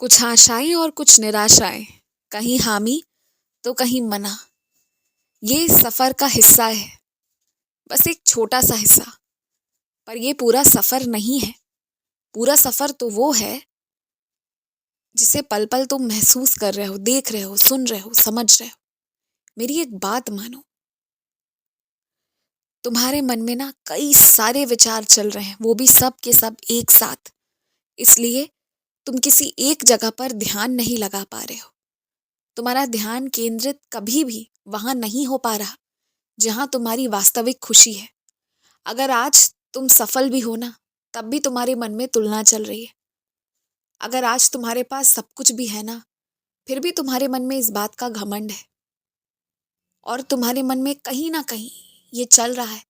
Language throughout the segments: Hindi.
कुछ आशाएं और कुछ निराशाएं, कहीं हामी तो कहीं मना। ये सफर का हिस्सा है, बस एक छोटा सा हिस्सा। पर ये पूरा सफर नहीं है। पूरा सफर तो वो है जिसे पल पल तुम महसूस कर रहे हो, देख रहे हो, सुन रहे हो, समझ रहे हो। मेरी एक बात मानो, तुम्हारे मन में ना कई सारे विचार चल रहे हैं, वो भी सब के सब एक साथ। इसलिए तुम किसी एक जगह पर ध्यान नहीं लगा पा रहे हो। तुम्हारा ध्यान केंद्रित कभी भी वहां नहीं हो पा रहा जहां तुम्हारी वास्तविक खुशी है। अगर आज तुम सफल भी हो ना, तब भी तुम्हारे मन में तुलना चल रही है। अगर आज तुम्हारे पास सब कुछ भी है ना, फिर भी तुम्हारे मन में इस बात का घमंड है। और तुम्हारे मन में कहीं ना कहीं ये चल रहा है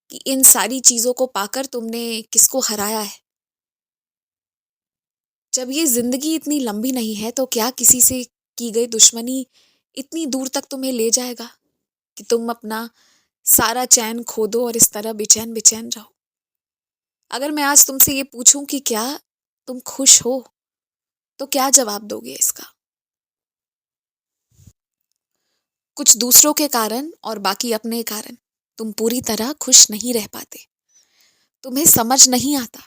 कि इन सारी चीजों को पाकर तुमने किसको हराया है। जब ये जिंदगी इतनी लंबी नहीं है, तो क्या किसी से की गई दुश्मनी इतनी दूर तक तुम्हें ले जाएगा कि तुम अपना सारा चैन खो दो और इस तरह बेचैन बेचैन रहो। अगर मैं आज तुमसे ये पूछूं कि क्या तुम खुश हो, तो क्या जवाब दोगे इसका? कुछ दूसरों के कारण और बाकी अपने कारण तुम पूरी तरह खुश नहीं रह पाते। तुम्हें समझ नहीं आता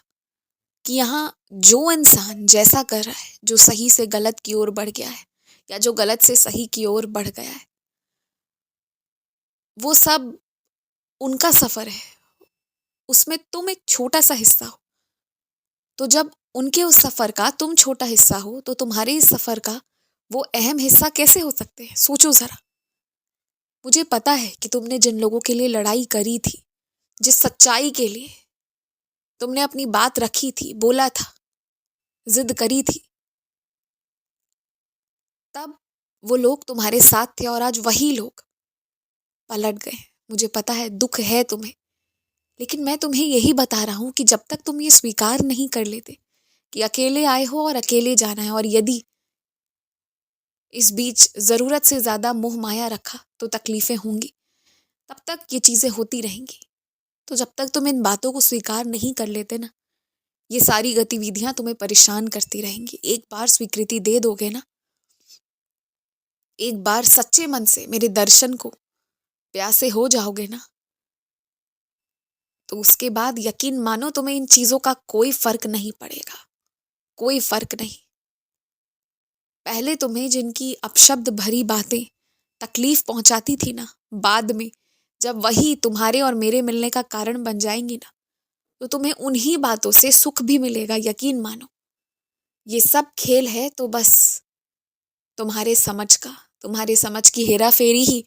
कि यहाँ जो इंसान जैसा कर रहा है, जो सही से गलत की ओर बढ़ गया है या जो गलत से सही की ओर बढ़ गया है, वो सब उनका सफर है। उसमें तुम एक छोटा सा हिस्सा हो। तो जब उनके उस सफर का तुम छोटा हिस्सा हो, तो तुम्हारे इस सफर का वो अहम हिस्सा कैसे हो सकते हैं? सोचो जरा। मुझे पता है कि तुमने जिन लोगों के लिए लड़ाई करी थी, जिस सच्चाई के लिए तुमने अपनी बात रखी थी, बोला था, जिद करी थी, तब वो लोग तुम्हारे साथ थे और आज वही लोग पलट गए। मुझे पता है दुख है तुम्हें, लेकिन मैं तुम्हें यही बता रहा हूं कि जब तक तुम ये स्वीकार नहीं कर लेते कि अकेले आए हो और अकेले जाना है, और यदि इस बीच जरूरत से ज्यादा मोह माया रखा तो तकलीफें होंगी, तब तक ये चीजें होती रहेंगी। तो जब तक तुम इन बातों को स्वीकार नहीं कर लेते ना, ये सारी गतिविधियां तुम्हें परेशान करती रहेंगी। एक बार स्वीकृति दे दोगे ना, एक बार सच्चे मन से मेरे दर्शन को प्यासे हो जाओगे ना, तो उसके बाद यकीन मानो तुम्हें इन चीजों का कोई फर्क नहीं पड़ेगा। कोई फर्क नहीं। पहले तुम्हें जिनकी अपशब्द भरी बातें तकलीफ पहुंचाती थी ना, बाद में जब वही तुम्हारे और मेरे मिलने का कारण बन जाएंगी ना, तो तुम्हें उन्हीं बातों से सुख भी मिलेगा। यकीन मानो, ये सब खेल है तो बस तुम्हारे समझ का। तुम्हारे समझ की हेरा फेरी ही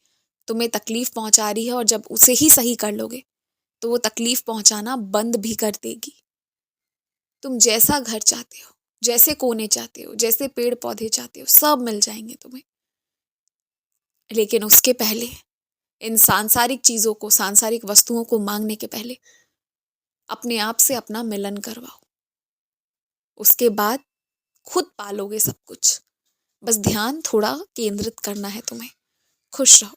तुम्हें तकलीफ पहुंचा रही है, और जब उसे ही सही कर लोगे तो वो तकलीफ पहुंचाना बंद भी कर देगी। तुम जैसा घर चाहते हो, जैसे कोने चाहते हो, जैसे पेड़ पौधे चाहते हो, सब मिल जाएंगे तुम्हें। लेकिन उसके पहले इन सांसारिक चीजों को, सांसारिक वस्तुओं को मांगने के पहले अपने आप से अपना मिलन करवाओ। उसके बाद खुद पालोगे सब कुछ। बस ध्यान थोड़ा केंद्रित करना है तुम्हें। खुश रहो।